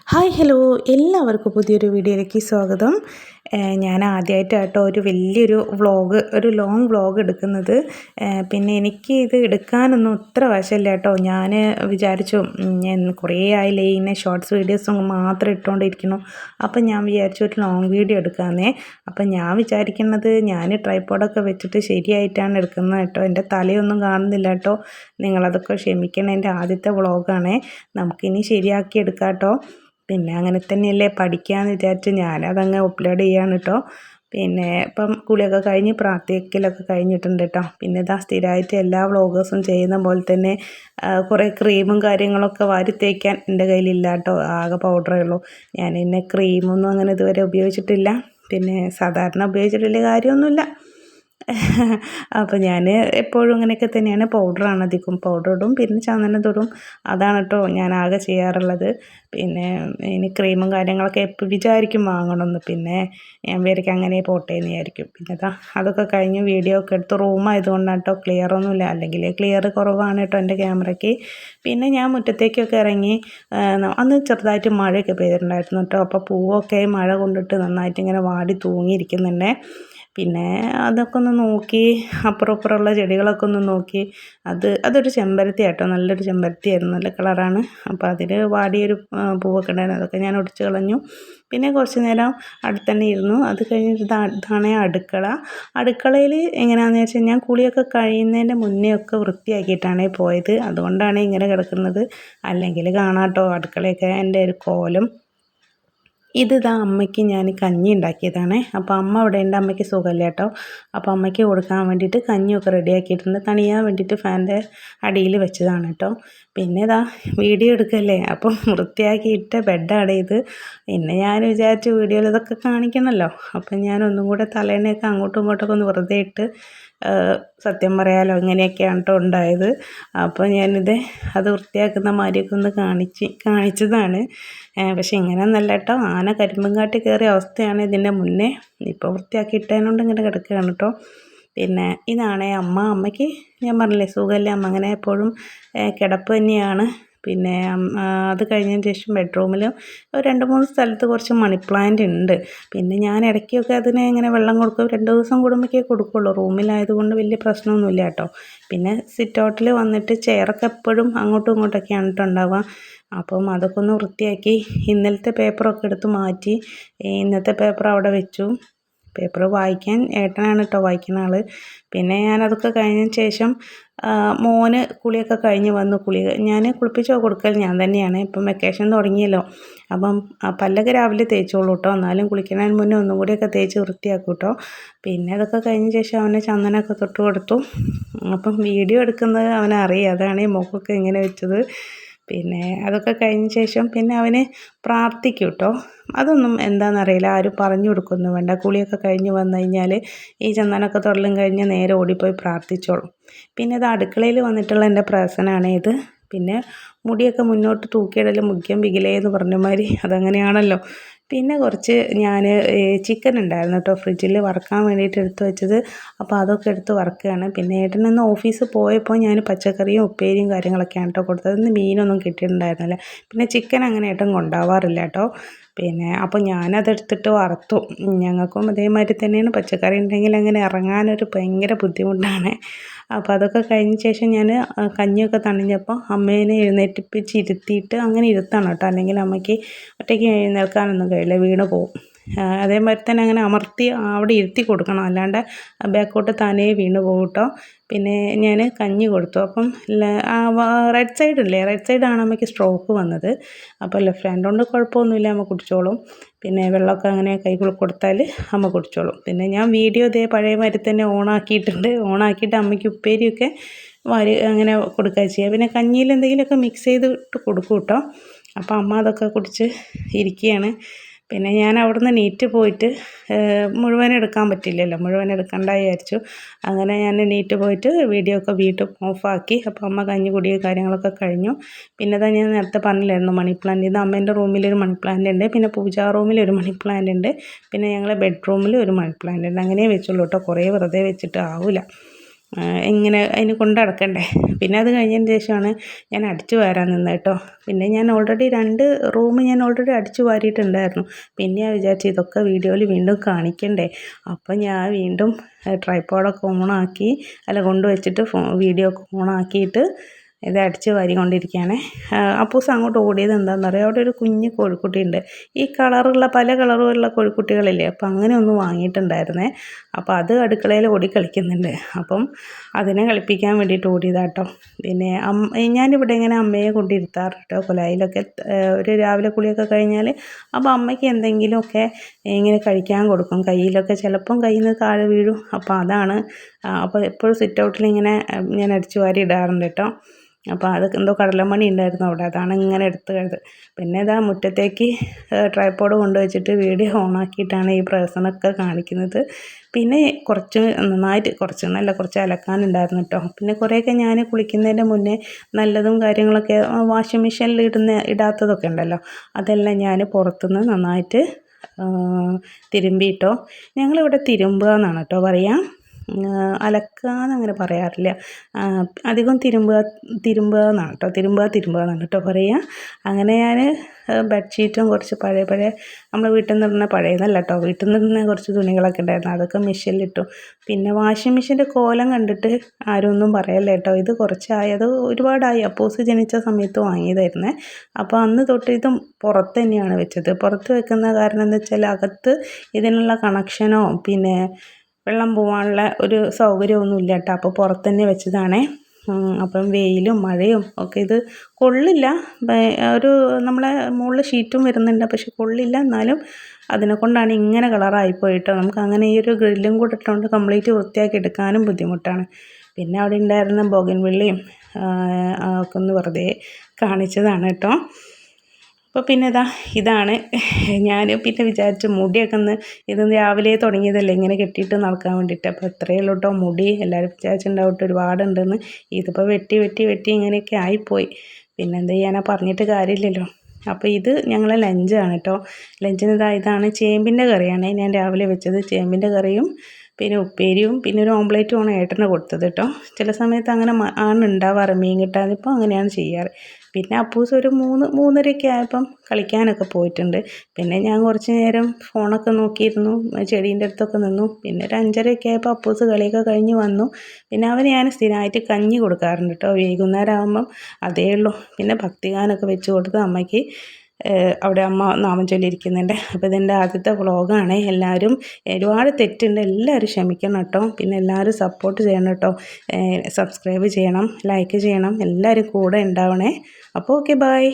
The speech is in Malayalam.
ഹായ് ഹലോ എല്ലാവർക്കും പുതിയൊരു വീഡിയോയിലേക്ക് സ്വാഗതം. ഞാൻ ആദ്യമായിട്ടാട്ടോ ഒരു ലോങ് വ്ളോഗ് എടുക്കുന്നത്. പിന്നെ എനിക്ക് ഇത് എടുക്കാനൊന്നും അത്ര വശമില്ല കേട്ടോ. ഞാൻ വിചാരിച്ചു ഞാൻ കുറേ ആയില്ലേ ഇങ്ങനെ ഷോർട്സ് വീഡിയോസും മാത്രം ഇട്ടുകൊണ്ടിരിക്കുന്നു. അപ്പം ഞാൻ വിചാരിച്ചു ഒരു ലോങ് വീഡിയോ എടുക്കാമെന്നേ. അപ്പം ഞാൻ വിചാരിക്കുന്നത് ഞാൻ ട്രൈപോഡൊക്കെ വെച്ചിട്ട് ശരിയായിട്ടാണ് എടുക്കുന്നത് കേട്ടോ. എൻ്റെ തലയൊന്നും കാണുന്നില്ല കേട്ടോ. നിങ്ങളതൊക്കെ ക്ഷമിക്കണം. എൻ്റെ ആദ്യത്തെ വ്ളോഗാണേ. നമുക്കിനി ശരിയാക്കി എടുക്കാം കേട്ടോ. പിന്നെ അങ്ങനെ തന്നെയല്ലേ പഠിക്കാമെന്ന് വിചാരിച്ച് ഞാനതങ്ങ് അപ്ലോഡ് ചെയ്യാണ് കേട്ടോ. പിന്നെ ഇപ്പം കുളിയൊക്കെ കഴിഞ്ഞ് പ്രാർത്ഥിക്കലൊക്കെ കഴിഞ്ഞിട്ടുണ്ട് കേട്ടോ. പിന്നെ ഇതാ സ്ഥിരമായിട്ട് എല്ലാ വ്ളോഗേഴ്സും ചെയ്യുന്ന പോലെ തന്നെ കുറേ ക്രീമും കാര്യങ്ങളൊക്കെ വാരി തേക്കാൻ എൻ്റെ കയ്യിലില്ല കേട്ടോ. ആകെ പൗഡറേ ഉള്ളൂ. ഞാൻ പിന്നെ ക്രീമൊന്നും അങ്ങനെ ഇതുവരെ ഉപയോഗിച്ചിട്ടില്ല. പിന്നെ സാധാരണ ഉപയോഗിച്ചിട്ട് കാര്യമൊന്നുമില്ല. അപ്പോൾ ഞാൻ എപ്പോഴും ഇങ്ങനെയൊക്കെ തന്നെയാണ്. പൗഡറാണ് അധികം. പൗഡർ ഇടും, പിന്നെ ചന്ദനം തൊടും. അതാണ് കേട്ടോ ഞാൻ ആകെ ചെയ്യാറുള്ളത്. പിന്നെ ഇനി ക്രീമും കാര്യങ്ങളൊക്കെ എപ്പോൾ വിചാരിക്കും വാങ്ങണമെന്ന്. പിന്നെ ഞാൻ വിചാരിക്കും അങ്ങനെ പോട്ടെ എന്ന് വിചാരിക്കും. പിന്നെ അതൊക്കെ കഴിഞ്ഞ് വീഡിയോ ഒക്കെ എടുത്ത് റൂമായതുകൊണ്ടാണ് കേട്ടോ ക്ലിയറൊന്നുമില്ല. അല്ലെങ്കിൽ ക്ലിയർ കുറവാണ് കേട്ടോ എൻ്റെ ക്യാമറയ്ക്ക്. പിന്നെ ഞാൻ മുറ്റത്തേക്കൊക്കെ ഇറങ്ങി. അന്ന് ചെറുതായിട്ട് മഴയൊക്കെ പെയ്തിട്ടുണ്ടായിരുന്നു കേട്ടോ. അപ്പോൾ പൂവൊക്കെ മഴ കൊണ്ടിട്ട് നന്നായിട്ട് ഇങ്ങനെ വാടി തൂങ്ങിയിരിക്കുന്നുണ്ട്. പിന്നെ അതൊക്കെ ഒന്ന് നോക്കി, അപ്പുറമുള്ള ചെടികളൊക്കെ ഒന്ന് നോക്കി. അതൊരു ചെമ്പരത്തി കേട്ടോ. നല്ലൊരു ചെമ്പരത്തിയായിരുന്നു, നല്ല കളറാണ്. അപ്പോൾ അതിൽ വാടിയൊരു പൂവൊക്കെ ഉണ്ടായിരുന്നു. അതൊക്കെ ഞാൻ ഒടിച്ച് കളഞ്ഞു. പിന്നെ കുറച്ച് നേരം അടുത്ത് തന്നെ ഇരുന്നു. അത് കഴിഞ്ഞിട്ട് ഇതാണ് അടുക്കളയിൽ എങ്ങനെയാണെന്ന് വെച്ചാൽ ഞാൻ കുളിയൊക്കെ കഴിയുന്നതിൻ്റെ മുന്നേ ഒക്കെ വൃത്തിയാക്കിയിട്ടാണ് പോയത്. അതുകൊണ്ടാണ് ഇങ്ങനെ കിടക്കുന്നത്. അല്ലെങ്കിൽ കാണാം കേട്ടോ അടുക്കളയൊക്കെ എൻ്റെ ഒരു കോലം. അമ്മയ്ക്ക് ഞാൻ കഞ്ഞി ഉണ്ടാക്കിയതാണ്. അപ്പോൾ അമ്മ അവിടെ ഉണ്ട്. അമ്മയ്ക്ക് സുഖമില്ല കേട്ടോ. അപ്പോൾ അമ്മയ്ക്ക് കൊടുക്കാൻ വേണ്ടിയിട്ട് കഞ്ഞിയൊക്കെ റെഡിയാക്കിയിട്ടുണ്ട്. തണിയാൻ വേണ്ടിയിട്ട് ഫാൻ്റെ അടിയിൽ വെച്ചതാണ് കേട്ടോ. പിന്നെ വീഡിയോ എടുക്കല്ലേ, അപ്പം വൃത്തിയാക്കിയിട്ട ബെഡാണ് ഇത്. പിന്നെ ഞാൻ വിചാരിച്ചു വീഡിയോയിൽ ഇതൊക്കെ കാണിക്കണമല്ലോ. അപ്പം ഞാൻ ഒന്നും കൂടെ തലേനെയൊക്കെ അങ്ങോട്ടും ഇങ്ങോട്ടൊക്കെ ഒന്ന് വെറുതെ ഇട്ട് സത്യം പറയാലോ ഇങ്ങനെയൊക്കെയാണ് കേട്ടോ ഉണ്ടായത്. അപ്പോൾ അത് വൃത്തിയാക്കുന്ന മാതിരിയൊക്കെ ഒന്ന് കാണിച്ചതാണ്. പക്ഷേ ഇങ്ങനെയൊന്നല്ല കേട്ടോ. ആന കരിമ്പും കാട്ടി കയറിയ അവസ്ഥയാണ് ഇതിൻ്റെ മുന്നേ. ഇപ്പോൾ വൃത്തിയാക്കിയിട്ടതിനോണ്ട് ഇങ്ങനെ കിടക്കുകയാണ് കേട്ടോ. പിന്നെ ഇതാണേ അമ്മയ്ക്ക് ഞാൻ പറഞ്ഞില്ലേ സുഖമില്ല. അമ്മ അങ്ങനെ എപ്പോഴും കിടപ്പ് തന്നെയാണ്. പിന്നെ അത് കഴിഞ്ഞതിന് ശേഷം ബെഡ്റൂമിൽ 2-3 സ്ഥലത്ത് കുറച്ച് മണി പ്ലാന്റ് ഉണ്ട്. പിന്നെ ഞാൻ ഇടയ്ക്കൊക്കെ അതിനെ ഇങ്ങനെ വെള്ളം കൊടുക്കും. 2 ദിവസം കൂടുമ്പോഴേക്കേ കൊടുക്കുള്ളൂ. റൂമിലായതുകൊണ്ട് വലിയ പ്രശ്നമൊന്നുമില്ല കേട്ടോ. പിന്നെ സിറ്റ് ഔട്ടിൽ വന്നിട്ട് ചെയറൊക്കെ എപ്പോഴും അങ്ങോട്ടും ഇങ്ങോട്ടൊക്കെയാണ് കേട്ടോ ഉണ്ടാവുക. അപ്പം അതൊക്കെ ഒന്ന് വൃത്തിയാക്കി ഇന്നലത്തെ പേപ്പറൊക്കെ എടുത്ത് മാറ്റി ഇന്നത്തെ പേപ്പർ അവിടെ വെച്ചു. പേപ്പർ വായിക്കാൻ ഏട്ടനാണ് കേട്ടോ വായിക്കുന്ന ആൾ. പിന്നെ ഞാനതൊക്കെ കഴിഞ്ഞതിന് ശേഷം മോന് കുളിയൊക്കെ കഴിഞ്ഞ് വന്നു. ഞാൻ കുളിപ്പിച്ച് കൊടുക്കൽ ഞാൻ തന്നെയാണ്. ഇപ്പം വെക്കേഷൻ തുടങ്ങിയല്ലോ. അപ്പം പല്ലൊക്കെ രാവിലെ തേച്ചോളൂ കേട്ടോ. എന്നാലും കുളിക്കുന്നതിന് മുന്നേ ഒന്നും കൂടിയൊക്കെ തേച്ച് വൃത്തിയാക്കും കേട്ടോ. പിന്നെ അതൊക്കെ കഴിഞ്ഞ ശേഷം അവനെ ചന്ദനമൊക്കെ തൊട്ട് കൊടുത്തു. അപ്പം വീഡിയോ എടുക്കുന്നത് അവനറിയാം. അതാണ് ഈ മുഖമൊക്കെ ഇങ്ങനെ വെച്ചത്. പിന്നെ അതൊക്കെ കഴിഞ്ഞ ശേഷം പിന്നെ അവന് പ്രാർത്ഥിക്കും കേട്ടോ. അതൊന്നും എന്താണെന്നറിയില്ല, ആരും പറഞ്ഞു കൊടുക്കൊന്നും വേണ്ട. കുളിയൊക്കെ കഴിഞ്ഞ് വന്നു കഴിഞ്ഞാൽ ഈ ചന്ദനമൊക്കെ തൊടലും കഴിഞ്ഞ് നേരെ ഓടിപ്പോയി പ്രാർത്ഥിച്ചോളും. പിന്നെ അടുക്കളയിൽ വന്നിട്ടുള്ള എൻ്റെ പ്രസനാണ് ഇത്. പിന്നെ മുടിയൊക്കെ മുന്നോട്ട് തൂക്കിയിടൽ മുഖ്യം ബിഗിലേ എന്ന് പറഞ്ഞ മാതിരി അതങ്ങനെയാണല്ലോ. പിന്നെ കുറച്ച് ഞാൻ ചിക്കൻ ഉണ്ടായിരുന്നു കേട്ടോ ഫ്രിഡ്ജിൽ വറക്കാൻ വേണ്ടിയിട്ട് എടുത്ത് വെച്ചത്. അപ്പോൾ അതൊക്കെ എടുത്ത് വറക്കുകയാണ്. പിന്നെ ഏട്ടനൊന്ന് ഓഫീസിൽ പോയപ്പോൾ ഞാൻ പച്ചക്കറിയും ഉപ്പേരിയും കാര്യങ്ങളൊക്കെയാണ് കേട്ടോ കൊടുത്തത്. ഇന്ന് മീനൊന്നും കിട്ടിയിട്ടുണ്ടായിരുന്നില്ല. പിന്നെ ചിക്കൻ അങ്ങനെ ഏട്ടൻ കൊണ്ടുപോവാറില്ല കേട്ടോ. പിന്നെ അപ്പോൾ ഞാനതെടുത്തിട്ട് വറുത്തു. ഞങ്ങൾക്കും അതേമാതിരി തന്നെയാണ്. പച്ചക്കറി ഉണ്ടെങ്കിൽ അങ്ങനെ ഇറങ്ങാനൊരു ഭയങ്കര ബുദ്ധിമുട്ടാണ്. അപ്പോൾ അതൊക്കെ കഴിഞ്ഞ ശേഷം ഞാൻ കഞ്ഞിയൊക്കെ തണിഞ്ഞപ്പോൾ അമ്മേനെ എഴുന്നേൽപ്പിച്ചിരുത്തിയിട്ട് അങ്ങനെ ഇരുത്താണ് കേട്ടോ. അല്ലെങ്കിൽ അമ്മയ്ക്ക് ഒറ്റയ്ക്ക് എഴുന്നേൽക്കാനൊന്നും കഴിയില്ല, വീണ് പോവും. അതേമാതിരി തന്നെ അങ്ങനെ അമർത്തി അവിടെ ഇരുത്തി കൊടുക്കണം, അല്ലാണ്ട് ബാക്കോട്ട് താനേ വീണ് പോകും കേട്ടോ. പിന്നെ ഞാൻ കഞ്ഞി കൊടുത്തു. അപ്പം റൈറ്റ് സൈഡാണ് അമ്മയ്ക്ക് സ്ട്രോക്ക് വന്നത്. അപ്പോൾ ലെഫ്റ്റ് ഹാൻഡ് കൊണ്ട് കുഴപ്പമൊന്നുമില്ല, അമ്മ കുടിച്ചോളും. പിന്നെ വെള്ളമൊക്കെ അങ്ങനെ കൈകൾ കൊടുത്താൽ അമ്മ കുടിച്ചോളും. പിന്നെ ഞാൻ വീഡിയോ പഴയ മാതിരി തന്നെ ഓണാക്കിയിട്ട് അമ്മയ്ക്ക് ഉപ്പേരിയൊക്കെ അങ്ങനെ കൊടുക്കുക ചെയ്യുക. പിന്നെ കഞ്ഞിയിൽ എന്തെങ്കിലുമൊക്കെ മിക്സ് ചെയ്തിട്ട് കൊടുക്കും കേട്ടോ. അപ്പോൾ അമ്മ അതൊക്കെ കുടിച്ച് ഇരിക്കുകയാണ്. പിന്നെ ഞാൻ അവിടുന്ന് നീറ്റ് പോയിട്ട് മുഴുവൻ എടുക്കാൻ പറ്റില്ലല്ലോ, മുഴുവൻ എടുക്കണ്ട വിചാരിച്ചു. അങ്ങനെ ഞാൻ നീറ്റ് പോയിട്ട് വീഡിയോ ഒക്കെ വീണ്ടും ഓഫാക്കി. അപ്പോൾ അമ്മ കഞ്ഞി കുടിയും കാര്യങ്ങളൊക്കെ കഴിഞ്ഞു. പിന്നെ ഞാൻ നേരത്തെ പറഞ്ഞില്ലായിരുന്നു മണി പ്ലാന്റ്. ഇത് അമ്മേൻ്റെ റൂമിലൊരു മണി പ്ലാന്റ് ഉണ്ട്. പിന്നെ പൂജാ റൂമിലൊരു മണി പ്ലാന്റ് ഉണ്ട്. പിന്നെ ഞങ്ങളെ ബെഡ്റൂമിൽ ഒരു മണി പ്ലാന്റ് ഉണ്ട്. അങ്ങനെ വെച്ചുള്ളൂ കേട്ടോ. കുറേ വെറുതെ വെച്ചിട്ട് ആവില്ല. ഇങ്ങനെ അതിന് കൊണ്ട് നടക്കണ്ടേ. പിന്നെ അത് കഴിഞ്ഞതിന് ശേഷമാണ് ഞാൻ അടിച്ചു വാരാൻ നിന്നത് കേട്ടോ. പിന്നെ ഞാൻ ഓൾറെഡി 2 റൂം ഞാൻ ഓൾറെഡി അടിച്ചു വാരിയിട്ടുണ്ടായിരുന്നു. പിന്നെ ഞാൻ വിചാരിച്ചു ഇതൊക്കെ വീഡിയോയിൽ വീണ്ടും കാണിക്കണ്ടേ. അപ്പം ഞാൻ വീണ്ടും ട്രൈപ്പോഡൊക്കെ ഓണാക്കി കൊണ്ടുവച്ചിട്ട് വീഡിയോ ഒക്കെ ഓണാക്കിയിട്ട് ഇത് അടിച്ച് വാരിക്കൊണ്ടിരിക്കുകയാണ്. അപ്പൂസ് അങ്ങോട്ട് ഓടിയത് എന്താണെന്ന് അറിയാം, അവിടെ ഒരു കുഞ്ഞ് കോഴിക്കുട്ടിയുണ്ട്. ഈ പല കളറുള്ള കോഴിക്കുട്ടികളില്ലേ, അപ്പം അങ്ങനെ ഒന്ന് വാങ്ങിയിട്ടുണ്ടായിരുന്നേ. അപ്പോൾ അത് അടുക്കളയിൽ ഓടി കളിക്കുന്നുണ്ട്. അപ്പം അതിനെ കളിപ്പിക്കാൻ വേണ്ടിയിട്ട് ഓടിയതാട്ടോ. പിന്നെ ഞാനിവിടെ ഇങ്ങനെ അമ്മയെ കൊണ്ടിരുത്താറ് കേട്ടോ കൊലായിലൊക്കെ. ഒരു രാവിലെ കുളിയൊക്കെ കഴിഞ്ഞാൽ അപ്പോൾ അമ്മയ്ക്ക് എന്തെങ്കിലുമൊക്കെ ഇങ്ങനെ കഴിക്കാൻ കൊടുക്കും. കയ്യിലൊക്കെ ചിലപ്പം കയ്യിൽ നിന്ന് താഴെ വീഴും. അപ്പോൾ അതാണ്. അപ്പോൾ എപ്പോഴും സിറ്റ് ഔട്ടിൽ ഇങ്ങനെ ഞാൻ അടിച്ചു വാരി ഇടാറുണ്ട് കേട്ടോ. അപ്പോൾ അത് എന്തോ കടലമണി ഉണ്ടായിരുന്നു അവിടെ, അതാണ് ഇങ്ങനെ എടുത്തത്. പിന്നെ ഇതാ മുറ്റത്തേക്ക് ട്രൈപ്പോഡ് കൊണ്ടുവച്ചിട്ട് വീഡിയോ ഓണാക്കിയിട്ടാണ് ഈ പ്രഹസനമൊക്കെ കാണിക്കുന്നത്. പിന്നെ കുറച്ച് അലക്കാനുണ്ടായിരുന്നു കേട്ടോ. പിന്നെ കുറേയൊക്കെ ഞാൻ കുളിക്കുന്നതിൻ്റെ മുന്നേ നല്ലതും കാര്യങ്ങളൊക്കെ വാഷിംഗ് മെഷീനിൽ ഇടാത്തതൊക്കെ ഉണ്ടല്ലോ, അതെല്ലാം ഞാൻ പുറത്തുനിന്ന് നന്നായിട്ട് തിരുമ്പിയിട്ടോ. ഞങ്ങളിവിടെ തിരുമ്പുക എന്നാണ് കേട്ടോ പറയുക, അലക്കുക എന്നങ്ങനെ പറയാറില്ല. അധികം തിരുമ്പുക എന്നാണ് കേട്ടോ, തിരുമ്പുക എന്നാണ് കേട്ടോ പറയുക. അങ്ങനെ ഞാൻ ബെഡ്ഷീറ്റും കുറച്ച് പഴയ നമ്മൾ വീട്ടിൽ നിന്ന് ഇടുന്ന പഴയതല്ല കേട്ടോ, വീട്ടിൽ നിന്ന് ഇടുന്ന കുറച്ച് തുണികളൊക്കെ ഉണ്ടായിരുന്നു, അതൊക്കെ മെഷീനിലിട്ടു. പിന്നെ വാഷിംഗ് മെഷീൻ്റെ കോലം കണ്ടിട്ട് ആരും ഒന്നും പറയല്ല കേട്ടോ. ഇത് കുറച്ചായി, ഒരുപാടായി. അപ്പൂസ് ജനിച്ച സമയത്ത് വാങ്ങിയതായിരുന്നേ. അപ്പോൾ അന്ന് തൊട്ട് ഇതും പുറത്ത് തന്നെയാണ് വെച്ചത്. പുറത്ത് വെക്കുന്ന കാരണം എന്താ വെച്ചാൽ അകത്ത് ഇതിനുള്ള കണക്ഷനോ പിന്നെ വെള്ളം പോകാനുള്ള ഒരു സൗകര്യമൊന്നും ഇല്ല കേട്ടോ. അപ്പോൾ പുറത്ത് തന്നെ വെച്ചതാണേ. അപ്പം വെയിലും മഴയും ഒക്കെ ഇത് കൊള്ളില്ല. നമ്മളെ മുകളിൽ ഷീറ്റും വരുന്നുണ്ട്, പക്ഷെ കൊള്ളില്ല. എന്നാലും അതിനെ കൊണ്ടാണ് ഇങ്ങനെ കളറായിപ്പോയിട്ടോ. നമുക്ക് അങ്ങനെ ഈ ഒരു ഗ്രില്ലും കൂടെ ഇട്ടുകൊണ്ട് കംപ്ലീറ്റ് വൃത്തിയാക്കി എടുക്കാനും ബുദ്ധിമുട്ടാണ്. പിന്നെ അവിടെ ഉണ്ടായിരുന്ന ബോഗൻവില്ലയും ഒക്കെ ഒന്ന് വെറുതെ കാണിച്ചതാണ് കേട്ടോ. അപ്പോൾ പിന്നെ ഇതാണ് ഞാൻ പിന്നെ വിചാരിച്ചു മുടിയൊക്കെ ഇത് രാവിലെ തുടങ്ങിയതല്ലേ ഇങ്ങനെ കെട്ടിയിട്ട് നടക്കാൻ വേണ്ടിയിട്ട്. അപ്പോൾ ഇത്രയേ ഉള്ളൂ കേട്ടോ മുടി. എല്ലാവരും വിചാരിച്ചിട്ടുണ്ടാവട്ടെ ഒരുപാടുണ്ടെന്ന്. ഇതിപ്പോൾ വെട്ടി ഇങ്ങനെയൊക്കെ ആയിപ്പോയി. പിന്നെ എന്താ ചെയ്യാനാ, പറഞ്ഞിട്ട് കാര്യമില്ലല്ലോ. അപ്പോൾ ഇത് ഞങ്ങളെ ലഞ്ചാണ് കേട്ടോ. ലഞ്ചിന് ഇതാണ് ചേമ്പിൻ്റെ കറിയാണ് ഞാൻ രാവിലെ വെച്ചത്. ചേമ്പിൻ്റെ കറിയും പിന്നെ ഉപ്പേരിയും പിന്നെ ഒരു ഓംപ്ലേറ്റുമാണ് ഏട്ടന് കൊടുത്തത് കേട്ടോ. ചില സമയത്ത് അങ്ങനെ ആണ് ഉണ്ടാവാറ്, മീൻ കിട്ടാതിപ്പോൾ അങ്ങനെയാണ് ചെയ്യാറ്. പിന്നെ അപ്പൂസ് ഒരു 3:30 ആയപ്പം കളിക്കാനൊക്കെ പോയിട്ടുണ്ട്. പിന്നെ ഞാൻ കുറച്ച് നേരം ഫോണൊക്കെ നോക്കിയിരുന്നു, ചെടീൻ്റെ അടുത്തൊക്കെ നിന്നു. പിന്നെ ഒരു 5:30 ആയപ്പോൾ അപ്പൂസ് കളിയൊക്കെ കഴിഞ്ഞ് വന്നു. പിന്നെ അവന് ഞാൻ സ്ഥിരമായിട്ട് കഞ്ഞി കൊടുക്കാറുണ്ട് കേട്ടോ വൈകുന്നേരം ആകുമ്പം, അതേ ഉള്ളൂ. പിന്നെ ഭക്തിഗാനമൊക്കെ വെച്ച് കൊടുത്ത് അമ്മയ്ക്ക് അവിടെ അമ്മ നാമം ചൊല്ലിയിരിക്കുന്നുണ്ട്. അപ്പോൾ ഇതെൻ്റെ ആദ്യത്തെ വ്ളോഗാണ്. എല്ലാവരും ഒരുപാട് തെറ്റുണ്ട്, എല്ലാവരും ക്ഷമിക്കണം കേട്ടോ. പിന്നെ എല്ലാവരും സപ്പോർട്ട് ചെയ്യണം കേട്ടോ, സബ്സ്ക്രൈബ് ചെയ്യണം, ലൈക്ക് ചെയ്യണം, എല്ലാവരും കൂടെ ഉണ്ടാവണേ. അപ്പോൾ ഓക്കെ, ബൈ.